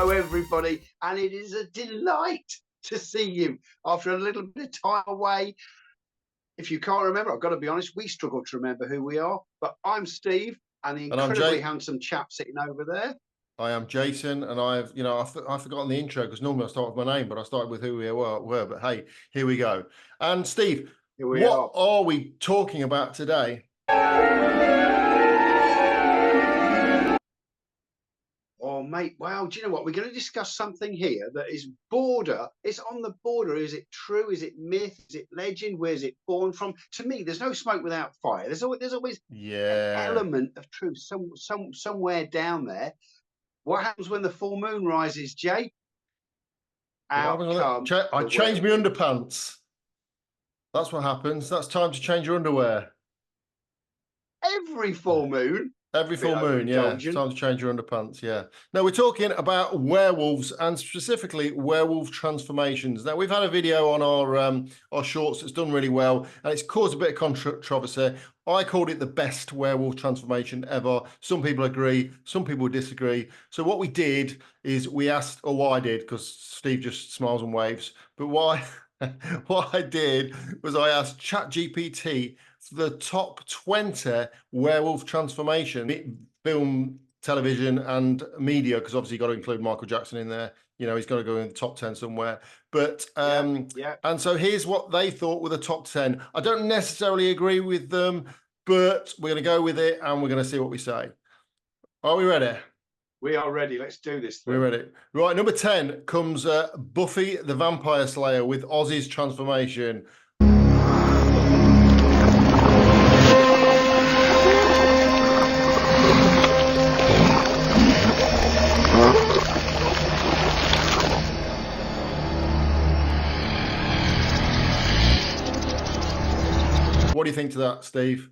Hello, everybody, and it is a delight to see you after a little bit of time away. If you can't remember, I've got to be honest, we struggle to remember who we are, but I'm Steve, and the incredibly handsome chap sitting over there. I am Jason, and I've forgotten the intro because normally I start with my name, but I started with who we were. But hey, here we go. And Steve, what are we talking about today? Oh, mate, well, do you know what? We're going to discuss something here that is border. It's on the border. Is it true? Is it myth? Is it legend? Where's it born from? To me, there's no smoke without fire. There's always an element of truth somewhere down there. What happens when the full moon rises, Jay? I change my underpants. That's what happens. That's time to change your underwear. Every full moon. Every full moon, yeah. It's time to change your underpants, yeah. Now, we're talking about werewolves and specifically werewolf transformations. Now, we've had a video on our shorts that's done really well, and it's caused a bit of controversy. I called it the best werewolf transformation ever. Some people agree, some people disagree. So what we did is we asked, or what I did, because Steve just smiles and waves, but what I did was I asked ChatGPT the top 20 werewolf transformation, film, television, and media, because obviously you've got to include Michael Jackson in there. You know, he's got to go in the top 10 somewhere. But and so here's what they thought were the top 10. I don't necessarily agree with them, but we're going to go with it and we're going to see what we say. Are we ready? We are ready. Let's do this thing. We're ready. Right, number 10 comes Buffy the Vampire Slayer with Ozzy's transformation. What do you think to that, Steve?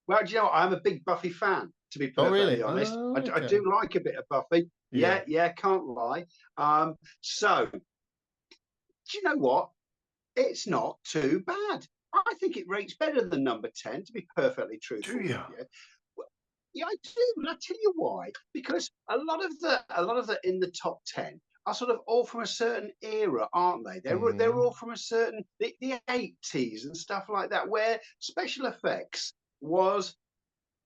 Well, do you know what? I'm a big Buffy fan, to be perfectly honest. Okay. I do like a bit of Buffy. Yeah, can't lie. So, do you know what? It's not too bad. I think it rates better than number 10, to be perfectly truthful. Do you? Yeah, I do. And I'll tell you why. Because a lot of the in the top 10 are sort of all from a certain era, aren't they? They're all from a certain the 80s and stuff like that, where special effects was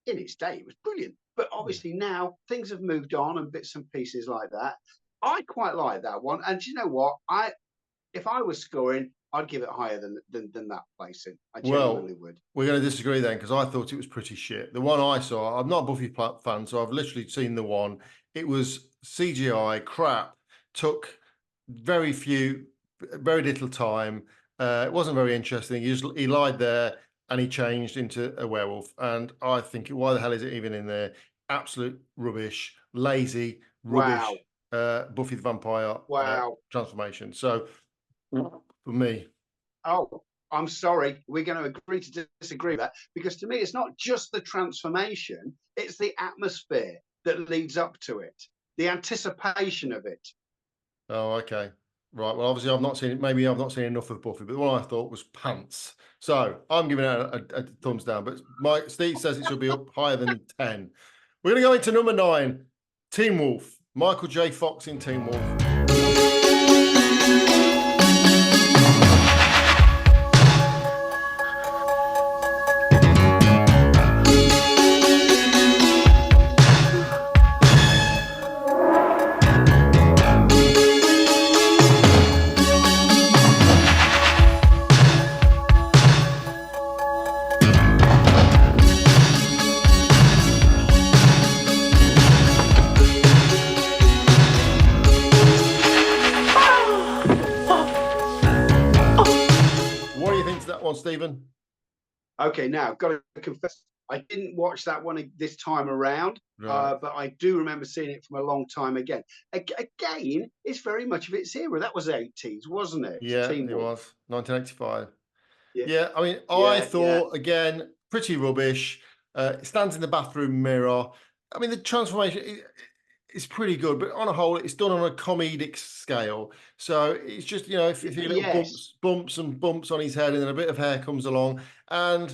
in its day, it was brilliant. But obviously now things have moved on and bits and pieces like that. I quite like that one. And do you know what? If I was scoring, I'd give it higher than that placing. I genuinely would. We're going to disagree then, because I thought it was pretty shit. The one I saw, I'm not a Buffy fan, so I've literally seen the one. It was CGI crap. Took very little time. It wasn't very interesting. He lied there and he changed into a werewolf. And I think, why the hell is it even in there? Absolute rubbish, lazy, rubbish. Buffy the Vampire transformation. So for me. Oh, I'm sorry. We're going to agree to disagree with that, because to me, it's not just the transformation, it's the atmosphere that leads up to it, the anticipation of it. Oh, okay. Right. Well, obviously, I've not seen it. Maybe I've not seen enough of Buffy, but the one I thought was pants. So I'm giving it a thumbs down. But Steve says it should be up higher than 10. We're going to go into number 9, Teen Wolf. Michael J. Fox in Teen Wolf. Stephen? Okay, now got to confess, I didn't watch that one this time around, but I do remember seeing it from a long time again. Again, it's very much of its era. That was 80s, wasn't it? Yeah, it was 1985. Yeah, I mean, I thought again, pretty rubbish. It stands in the bathroom mirror. I mean, the transformation is pretty good, but on a whole, it's done on a comedic scale. So it's just, you know, if you little bumps on his head, and then a bit of hair comes along, and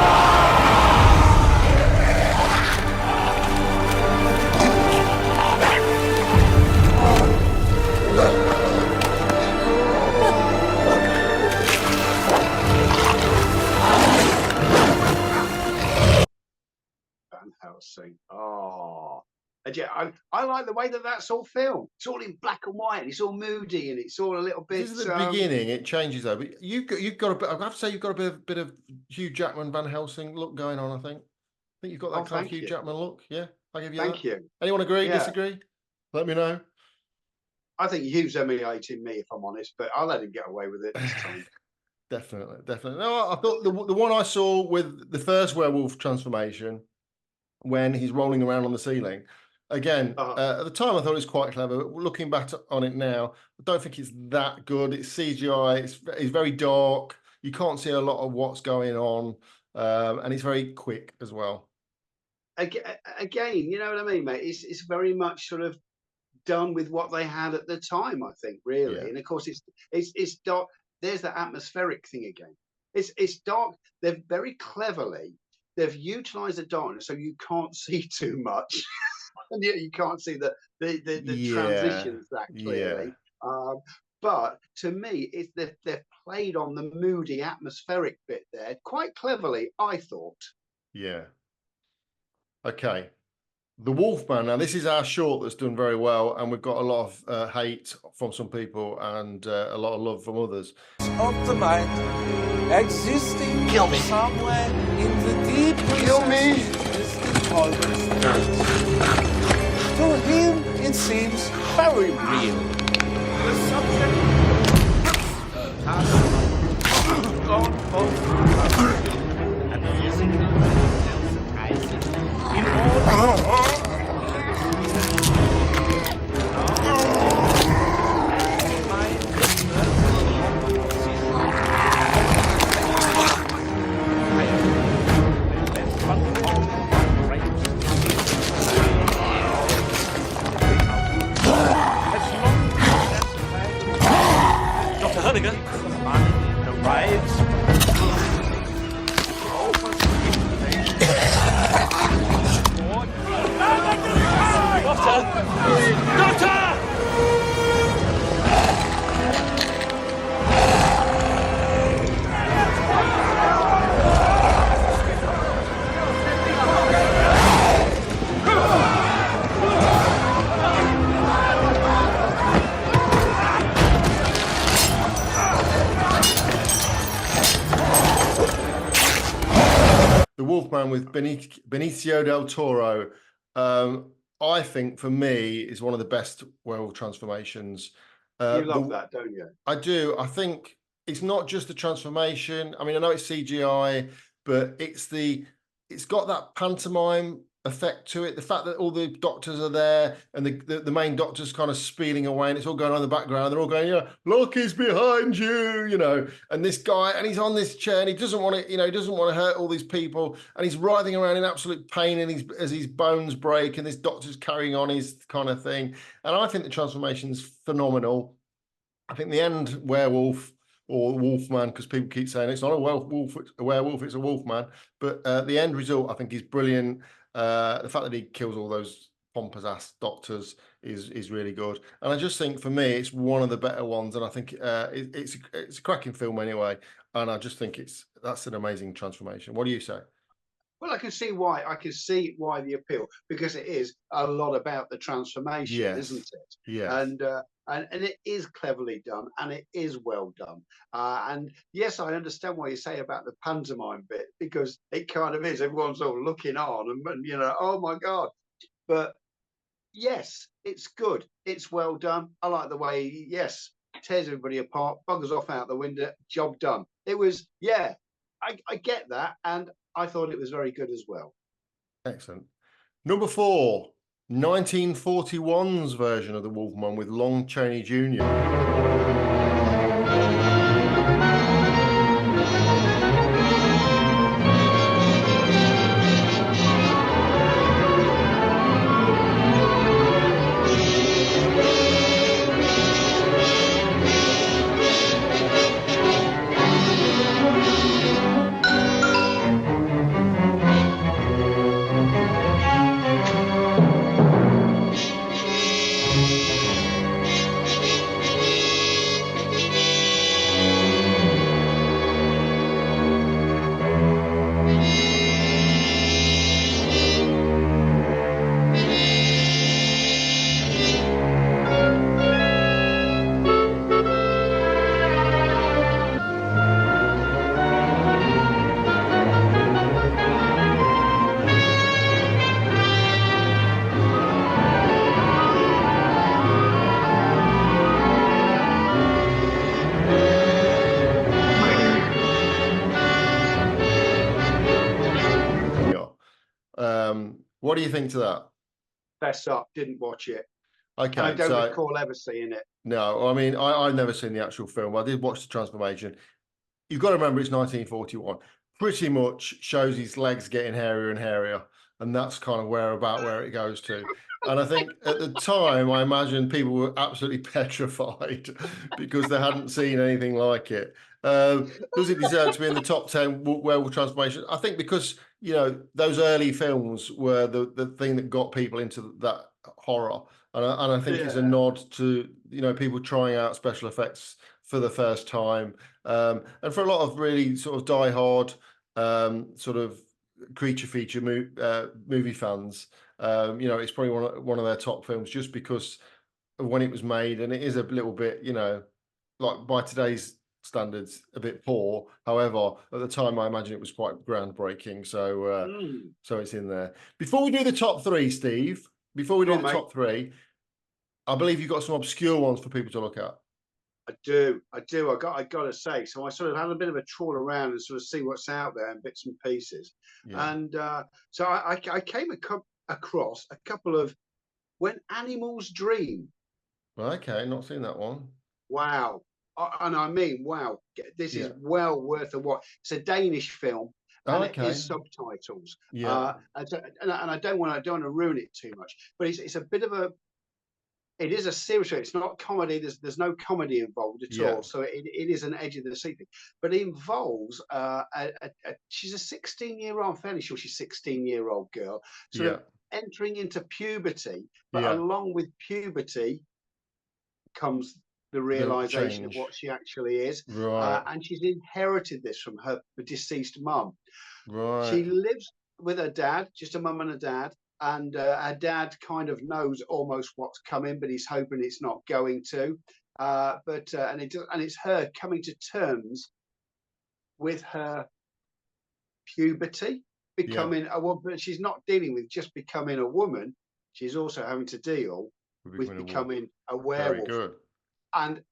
see. Oh, and yeah, I like the way that that's all filmed. It's all in black and white, and it's all moody, and it's all a little bit. This is the beginning. It changes though. But you've got a bit. I have to say, you've got a bit of Hugh Jackman, Van Helsing look going on. I think you've got that kind of Hugh Jackman look. Yeah, I'll give you that. Thank you. Anyone agree? Disagree? Let me know. I think Hugh's emulating me, if I'm honest, but I'll let him get away with it this time. Definitely. No, I thought the one I saw with the first werewolf transformation, when he's rolling around on the ceiling, again, at the time I thought it was quite clever. Looking back on it now, I don't think it's that good. It's CGI. It's very dark. You can't see a lot of what's going on, and it's very quick as well. Again, you know what I mean, mate? It's very much sort of done with what they had at the time, I think, really. Yeah. And of course, it's dark. There's the atmospheric thing again. It's dark. They've very cleverly utilised the darkness so you can't see too much, and yet you can't see the transitions that clearly. Yeah. But to me, they've played on the moody atmospheric bit there quite cleverly, I thought. Yeah. Okay. The Wolfman. Now, this is our short that's done very well, and we've got a lot of hate from some people and a lot of love from others. Of the mind, existing Kill me. somewhere in the deep Kill me. To him, it seems very real. The subject has gone both and physically sensitizing in all. Wolfman with Benicio del Toro, I think for me is one of the best werewolf transformations. You love that, don't you? I do. I think it's not just the transformation. I mean, I know it's CGI, but it's got that pantomime effect to it. The fact that all the doctors are there and the main doctor's kind of speeding away and it's all going on in the background. They're all going, yeah, look, he's behind you, you know. And this guy, and he's on this chair and he doesn't want to, he doesn't want to hurt all these people. And he's writhing around in absolute pain and as his bones break and this doctor's carrying on his kind of thing. And I think the transformation's phenomenal. I think the end werewolf or Wolfman, because people keep saying it's not a werewolf, it's a Wolfman. But the end result, I think, is brilliant. The fact that he kills all those pompous ass doctors is really good, and I just think for me it's one of the better ones, and I think it's a cracking film anyway, and I just think that's an amazing transformation. What do you say? Well, I can see why. I can see why the appeal, because it is a lot about the transformation, yes, isn't it? Yeah. And it is cleverly done, and it is well done. And yes, I understand what you say about the pantomime bit, because it kind of is. Everyone's all looking on, and oh my god. But yes, it's good. It's well done. I like the way, yes, tears everybody apart, buggers off out the window, job done. It was, yeah, I get that, and I thought it was very good as well. Excellent. Number 4, 1941's version of the Wolfman with Lon Chaney Jr. What do you think to that? Fess up, didn't watch it. Okay, I don't recall ever seeing it. No, I mean, I've never seen the actual film. I did watch the transformation. You've got to remember it's 1941. Pretty much shows his legs getting hairier and hairier, and that's kind of where it goes to. And I think at the time, I imagine people were absolutely petrified because they hadn't seen anything like it. Does it deserve to be in the top 10 werewolf transformations? I think because, you know, those early films were the thing that got people into that horror. And I think it's a nod to, you know, people trying out special effects for the first time. And for a lot of really sort of diehard sort of creature feature movie fans, you know, it's probably one of their top films just because of when it was made. And it is a little bit, you know, like by today's standards, a bit poor. However, at the time, I imagine it was quite groundbreaking. So, so it's in there. Before we do the top three, Steve, top three, I believe you've got some obscure ones for people to look at. I do. I got to say. So I sort of had a bit of a trawl around and sort of see what's out there in bits and pieces. Yeah. And so I came across a couple of When Animals Dream. Okay, not seen that one. Wow. And I mean, wow, this is well worth a watch. It's a Danish film. And it is subtitles. Yeah. And I don't want to ruin it too much, but it's a bit of a. It is a serious show. It's not comedy. There's no comedy involved at all. So it is an edge of the seat thing. But it involves she's a 16-year-old. I'm fairly sure she's a 16-year-old girl. Sort of entering into puberty, but along with puberty comes the realization of what she actually is. Right. And she's inherited this from her deceased mum. Right. She lives with her dad, just a mum and a dad. And her dad kind of knows almost what's coming, but he's hoping it's not going to. And it's her coming to terms with her puberty, becoming a woman. But she's not dealing with just becoming a woman. She's also having to deal with becoming a werewolf. Very good. And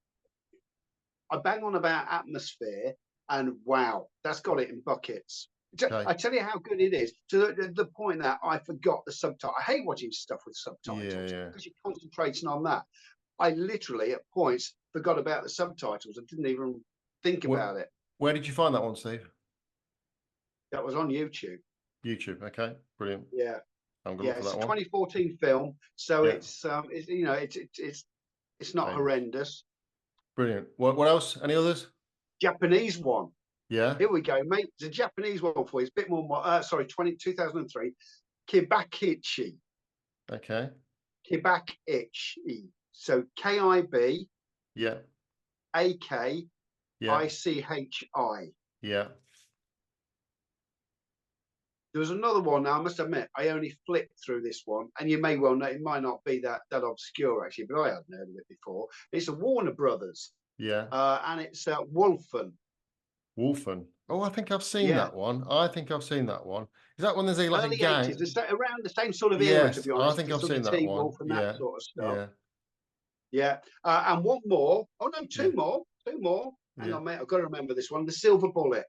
I bang on about atmosphere, and wow, that's got it in buckets. Okay. I tell you how good it is to the point that I forgot the subtitle. I hate watching stuff with subtitles because you're concentrating on that. I literally at points forgot about the subtitles. I didn't even think about it. Where did you find that one, Steve? That was on YouTube. YouTube, okay, brilliant. Yeah, I'm gonna look for that it's a one. 2014 film, so it's you know it's not horrendous. Brilliant. What else? Any others? Japanese one. Yeah. Here we go, mate. It's a Japanese one for you. It's a bit more, 2003. Kibakichi. Okay. Kibakichi. So K-I-B. Yeah. A-K-I-C-H-I. Yeah. There was another one. Now, I must admit, I only flipped through this one. And you may well know, it might not be that obscure, actually, but I hadn't heard of it before. It's a Warner Brothers. Yeah. And it's Wolfen. Wolfen. Oh, I think I've seen that one. Is that when there's like early a gang? 80s, around the same sort of era, to be honest. I think I've seen that one. And that sort of stuff. Yeah. And one more. Oh no, two more. Hang on, mate. I've got to remember this one. The Silver Bullet.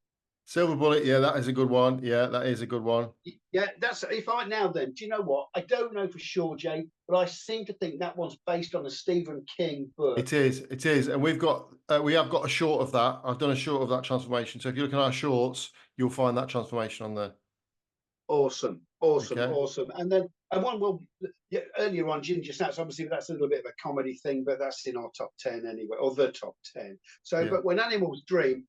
Silver Bullet. Yeah, that is a good one. Yeah, that is a good one. Yeah, that's do you know what? I don't know for sure, Jay, but I seem to think that one's based on a Stephen King book. It is, and we have got a short of that. I've done a short of that transformation. So if you look at our shorts, you'll find that transformation on there. Awesome. And then earlier on, Ginger Snaps, obviously that's a little bit of a comedy thing, but that's in our top 10 anyway, or the top 10. So, but When Animals Dream,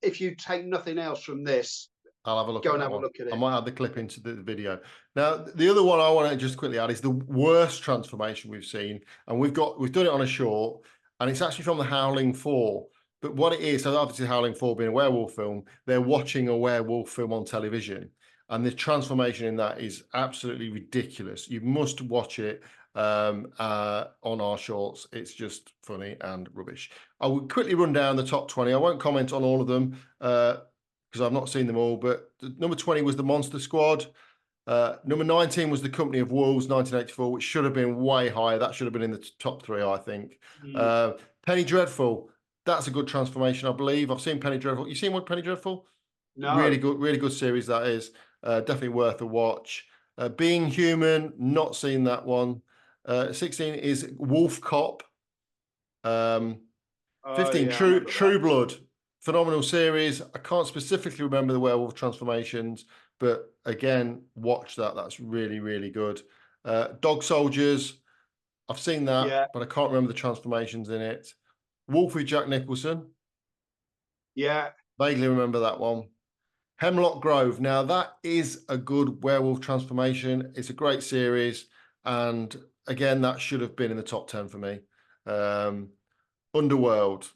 if you take nothing else from this, I'll have a look. Go and have a look at it. I might add the clip into the video. Now, the other one I want to just quickly add is the worst transformation we've seen, and we've done it on a short, and it's actually from The Howling 4. But what it is, so obviously Howling 4 being a werewolf film, they're watching a werewolf film on television, and the transformation in that is absolutely ridiculous. You must watch it on our shorts. It's just funny and rubbish. I will quickly run down the top 20. I won't comment on all of them because I've not seen them all, but number 20 was The Monster Squad. Number 19 was The Company of Wolves, 1984, which should have been way higher. That should have been in the top 3, I think. Penny Dreadful, that's a good transformation, I believe. I've seen Penny Dreadful. You seen Penny Dreadful? No. Really good series that is. Definitely worth a watch. Being Human, not seen that one. 16 is Wolf Cop. 15, True Blood. Phenomenal series. I can't specifically remember the werewolf transformations, but again, watch that. That's really, really good. Dog Soldiers. I've seen that, but I can't remember the transformations in it. Wolf with Jack Nicholson. Yeah. Vaguely remember that one. Hemlock Grove. Now, that is a good werewolf transformation. It's a great series. And again, that should have been in the top 10 for me. Underworld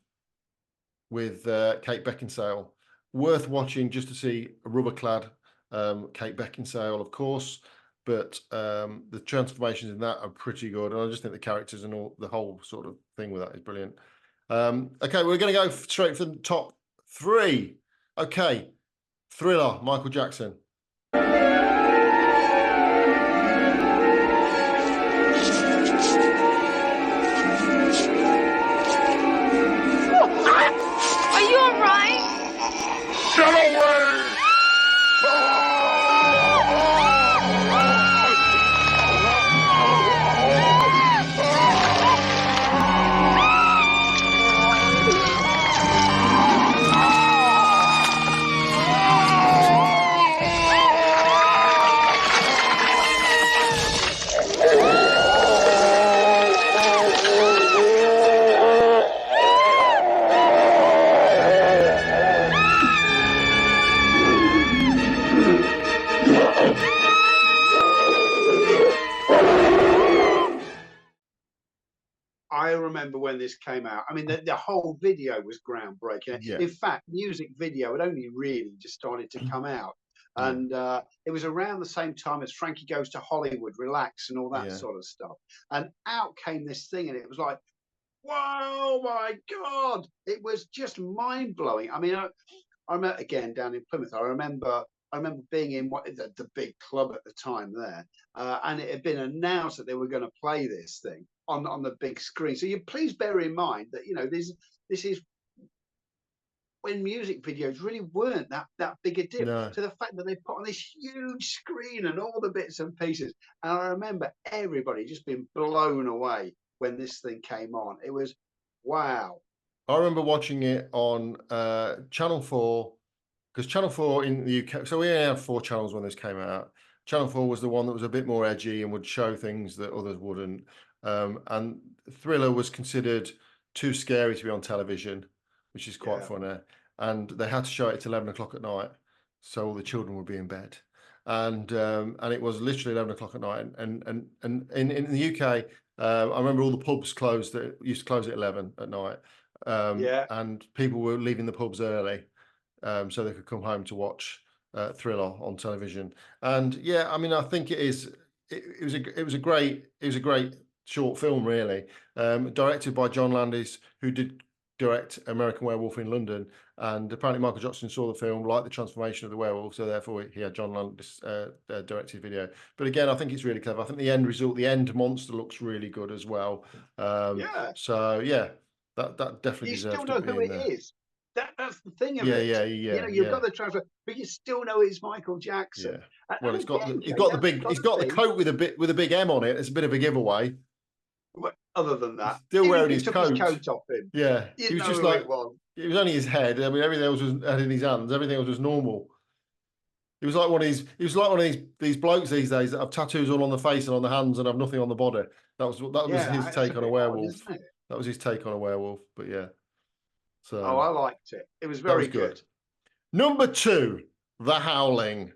with Kate Beckinsale. Worth watching just to see a rubber-clad Kate Beckinsale, of course. But the transformations in that are pretty good. And I just think the characters and all the whole sort of thing with that is brilliant. Okay, we're going to go straight for the top 3. Okay. Thriller, Michael Jackson. Are you all right? Get away! I remember when this came out. I mean, the whole video was groundbreaking. Yeah. In fact, music video had only really just started to come out. And it was around the same time as Frankie Goes to Hollywood, Relax, and all that sort of stuff. And out came this thing, and it was like, whoa, my God. It was just mind-blowing. I mean, I remember, again, down in Plymouth, I remember being in the big club at the time there, and it had been announced that they were going to play this thing on the big screen. So you please bear in mind that, you know, this is when music videos really weren't that big a deal. No. To the fact that they put on this huge screen and all the bits and pieces. And I remember everybody just being blown away when this thing came on. It was wow. I remember watching it on Channel 4, because Channel 4 in the UK, so we only had 4 channels when this came out. Channel 4 was the one that was a bit more edgy and would show things that others wouldn't. And Thriller was considered too scary to be on television, which is quite funny. And they had to show it at 11 o'clock at night, so all the children would be in bed. And it was literally 11 o'clock at night. And in the UK, I remember all the pubs closed. That used to close at 11 at night. And people were leaving the pubs early, so they could come home to watch Thriller on television. And yeah, I mean, I think it was a great short film, really, directed by John Landis, who did direct American Werewolf in London. And apparently Michael Jackson saw the film, liked the transformation of the werewolf, so therefore he had John Landis direct his video. But again, I think it's really clever. I think the end result, the end monster, looks really good as well. So yeah, that definitely deserves to be in there. You still know who it is. That's the thing of it. You know, you've got the transfer, but you still know it's Michael Jackson. Yeah. Well, he's got the coat with a big M on it. It's a bit of a giveaway. Other than that, still wearing his coat. His coat off him. Yeah, he was just like it was only his head. I mean, everything else was had in his hands. Everything else was normal. He was like one of these blokes these days that have tattoos all on the face and on the hands and have nothing on the body. That was his take on a werewolf. That was his take on a werewolf. But yeah. So I liked it. It was very good. Number 2, The Howling.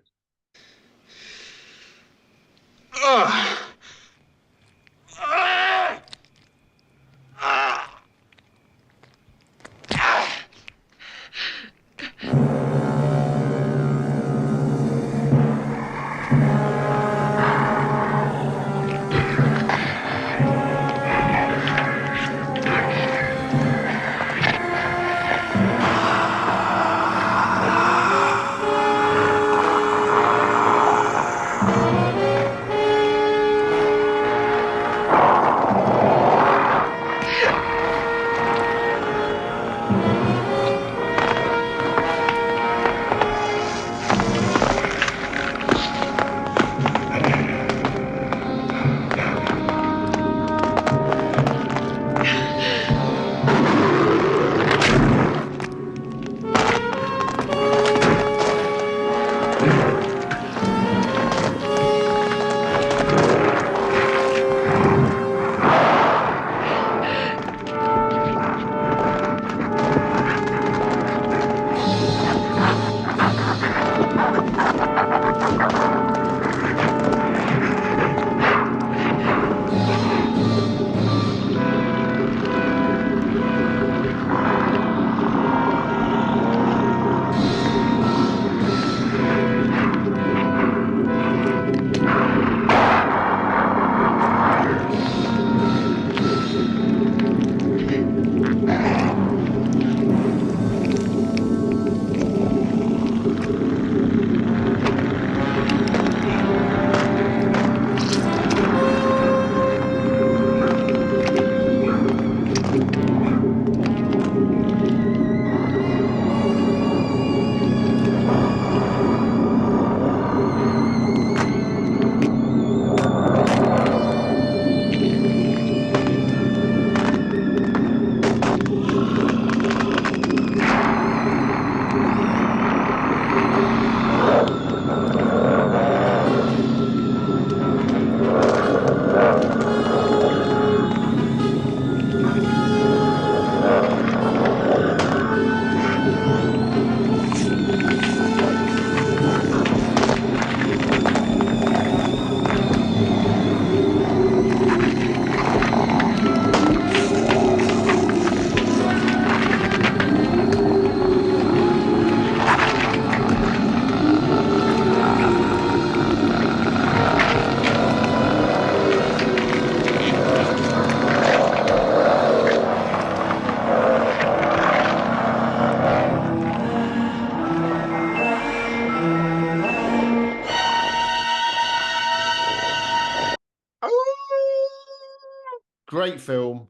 great film.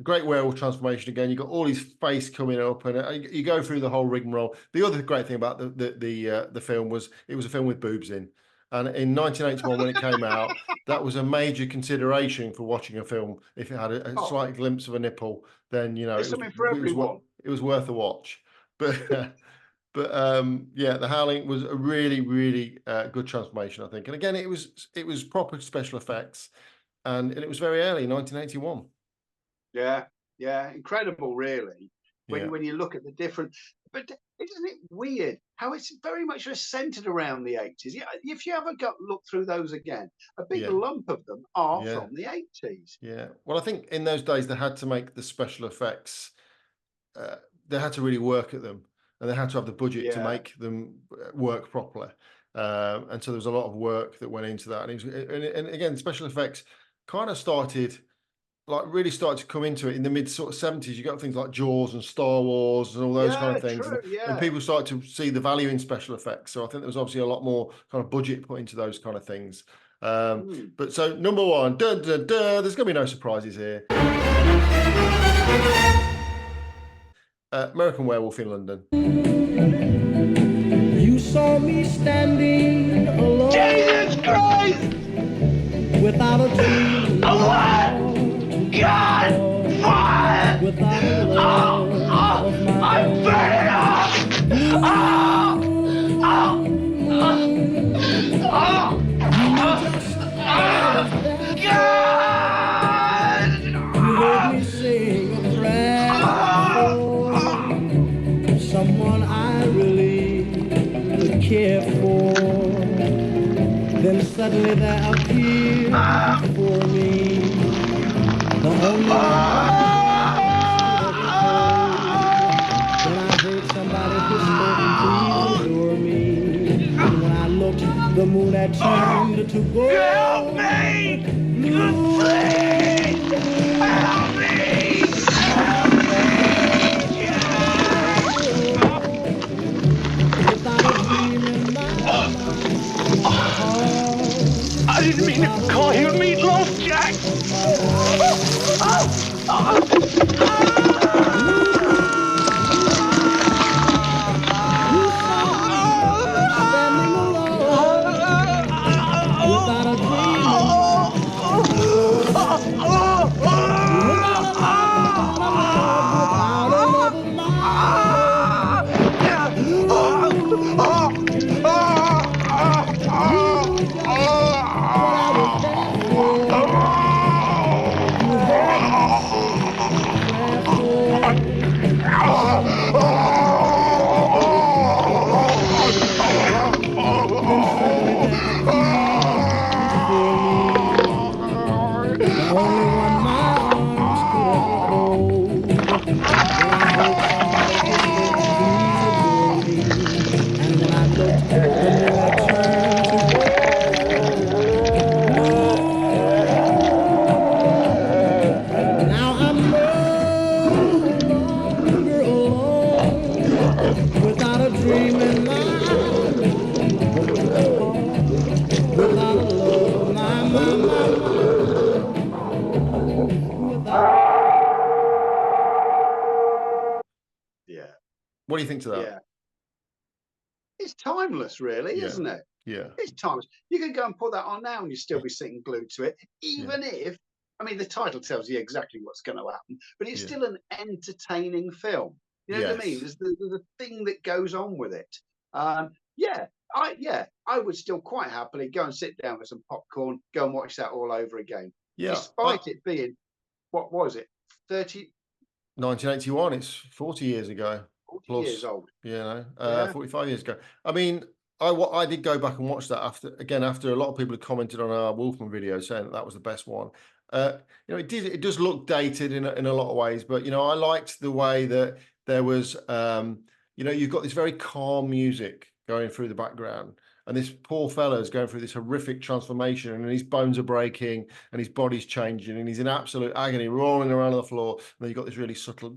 Great werewolf transformation again. You got all his face coming up, and you go through the whole rigmarole. The other great thing about the film was it was a film with boobs in, and in 1981 when it came out, that was a major consideration for watching a film. If it had a slight glimpse of a nipple, then there's something for everyone. It was worth a watch. But yeah, The Howling was a really, really good transformation, I think. And again, it was proper special effects, and it was very early, 1981. Yeah, incredible, really. When you look at the different, but isn't it weird how it's very much just centered around the 80s? Yeah, if you ever look through those again, a big lump of them are from the 80s. Yeah, well, I think in those days they had to make the special effects. They had to really work at them, and they had to have the budget to make them work properly. And so there was a lot of work that went into that. And again, special effects kind of really started to come into it in the mid sort of 70s. You got things like Jaws and Star Wars and all those kind of things. True, and people started to see the value in special effects. So I think there was obviously a lot more kind of budget put into those kind of things. But so number one, there's going to be no surprises here. American Werewolf in London. You saw me standing alone. Jesus Christ! Without a dream. God! Fire! Without a love of my I'm own. burning up! God! You heard me sing a prayer for someone I really could care for. Then suddenly there appeared for me the only one. Then I heard somebody whisper, please adore me. And when I looked, the moon had turned to gold. Help me! Please! Help me! Without a dream in my mind. I didn't mean to call you Meatloaf, Jack! Standing alone, without a dream. What do you think to that? Yeah. It's timeless, really, isn't it? Yeah. It's timeless. You can go and put that on now and you still be sitting glued to it, even if, I mean, the title tells you exactly what's going to happen, but it's still an entertaining film. You know what I mean? There's a thing that goes on with it. I would still quite happily go and sit down with some popcorn, go and watch that all over again. Yeah. Despite it being, what was it, 1981, it's 40 years ago. 40 years old. 45 years ago. I mean, I did go back and watch that after a lot of people had commented on our Wolfman video saying that was the best one. It does look dated in a lot of ways, but I liked the way that there was you've got this very calm music going through the background, and this poor fella's going through this horrific transformation, and his bones are breaking and his body's changing and he's in absolute agony, rolling around on the floor, and then you've got this really subtle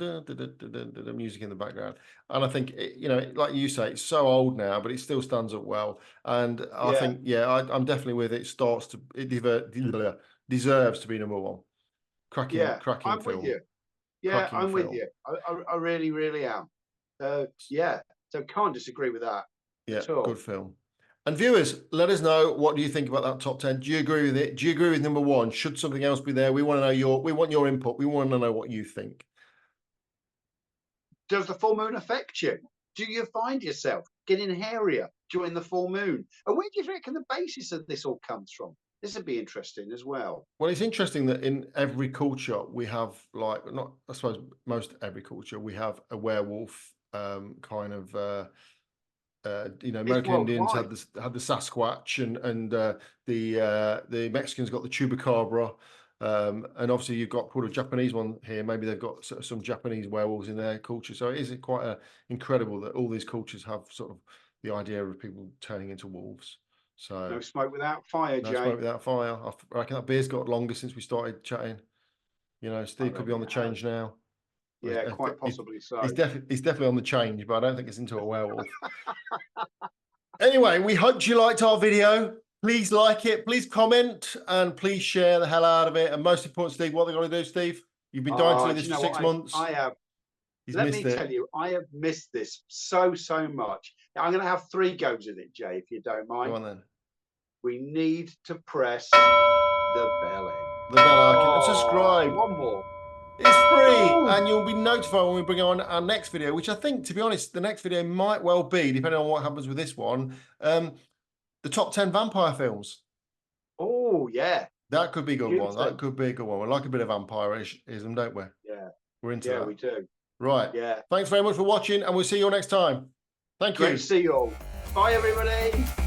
music in the background. And I think like you say, it's so old now, but it still stands up well. And I think I'm definitely with it. It starts to deserves to be number one. Cracking I'm film. with you. Yeah, Cracking I'm with film. you. I really, really am. Yeah, so can't disagree with that. Yeah, at all. good film. And viewers, let us know, what do you think about that top 10? Do you agree with it? Do you agree with number one? Should something else be there? We want to know we want your input. We want to know what you think. Does the full moon affect you? Do you find yourself getting hairier during the full moon? And where do you reckon the basis of this all comes from? This would be interesting as well. Well, it's interesting that in every culture we have, like, not, I suppose most every culture, we have a werewolf kind of you know, American Indians had the Sasquatch, and the Mexicans got the Chupacabra, and obviously you've got put a Japanese one here. Maybe they've got some Japanese werewolves in their culture. So it is quite incredible that all these cultures have sort of the idea of people turning into wolves. So no smoke without fire, Jay. No smoke without fire. I reckon that beer's got longer since we started chatting. You know, Steve could be on the change now. Yeah, quite possibly so. He's definitely on the change, but I don't think it's into a werewolf. Anyway, we hope you liked our video. Please like it, please comment, and please share the hell out of it. And most important, Steve, what they got to do, Steve? You've been dying to do this for 6 months. I have. Let me tell you, I have missed this so much. I'm going to have 3 goes at it, Jay, if you don't mind. Go on then. We need to press the bell in. The bell icon and subscribe. One more. It's free, and you'll be notified when we bring on our next video, which I think, to be honest, the next video might well be, depending on what happens with this one, the top 10 vampire films. Oh, yeah. That could be a good one. That could be a good one. We like a bit of vampirism, don't we? Yeah. We're into that. Yeah, we do. Right. Yeah. Thanks very much for watching, and we'll see you all next time. Thank you. Great to see you all. Bye, everybody.